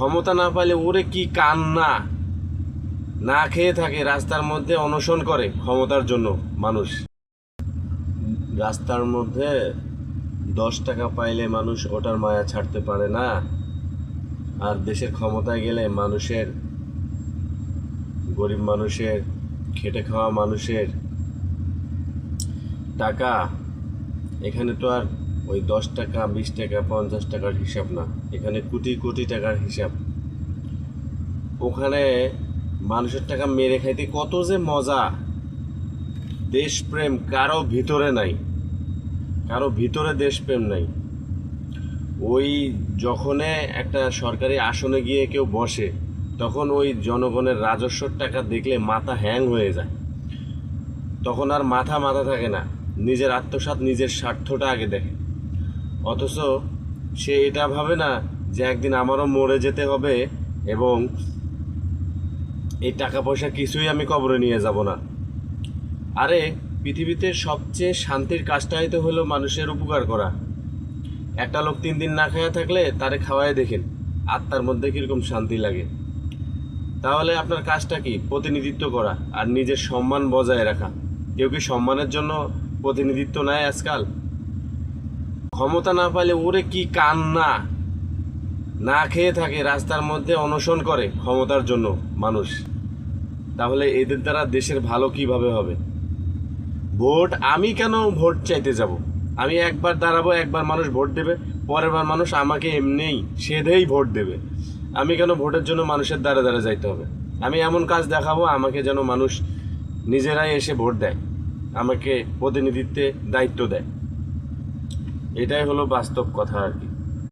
ক্ষমতা না পাইলে ওরে কি কান্না, না খেয়ে থাকে রাস্তার মধ্যে অনশন করে ক্ষমতার জন্য মানুষ। রাস্তার মধ্যে 10 টাকা পাইলে মানুষ ওটার মায়া ছাড়তে পারে না, আর দেশের ক্ষমতায় গেলে মানুষের, গরিব মানুষের, খেটে খাওয়া মানুষের টাকা, এখানে তো আর ওই 10 টাকা 20 টাকা 50 টাকার হিসাব না, এখানে কোটি কোটি টাকার হিসাব। ওখানে মানুষের টাকা মেরে খাইতে কত যে মজা। দেশপ্রেম কারো ভিতরে নাই, কারো ভিতরে দেশপ্রেম নাই। ওই যখনে একটা সরকারি আসনে গিয়ে কেউ বসে, তখন ওই জনগণের রাজস্বর টাকা দেখলে মাথা হ্যাং হয়ে যায়। তখন আর মাথা থাকে না, নিজের আত্মসাৎ, নিজের স্বার্থটা আগে দেখে। অথচ সে এটা ভাবে না যে একদিন আমারও মরে যেতে হবে এবং এই টাকা পয়সা কিছুই আমি কবরে নিয়ে যাব না। আরে পৃথিবীতে সবচেয়ে শান্তির কাজটাই তো হলো মানুষের উপকার করা। একটা লোক 3 দিন না খাওয়া থাকলে তারে খাওয়ায় দেখেন আত্মার মধ্যে কীরকম শান্তি লাগে। তাহলে আপনার কাজটা কি? প্রতিনিধিত্ব করা আর নিজের সম্মান বজায় রাখা। কেউ কি সম্মানের জন্য প্রতিনিধিত্ব নেয় আজকাল? ক্ষমতা না পাইলে ওরে কি কান্না, না খেয়ে থাকে রাস্তার মধ্যে অনশন করে ক্ষমতার জন্য মানুষ। তাহলে এদের দ্বারা দেশের ভালো কিভাবে হবে? ভোট আমি কেন ভোট চাইতে যাব? আমি একবার দাঁড়াবো, একবার মানুষ ভোট দেবে, পরের বার মানুষ আমাকে এমনিই সেধেই ভোট দেবে। আমি কেন ভোটের জন্য মানুষের দ্বারা দ্বারা যাইতে হবে? আমি এমন কাজ দেখাবো আমাকে যেন মানুষ নিজেরাই এসে ভোট দেয়, আমাকে প্রতিনিধিত্বে দায়িত্ব দেয়। এটাই হলো বাস্তব কথা আর কি।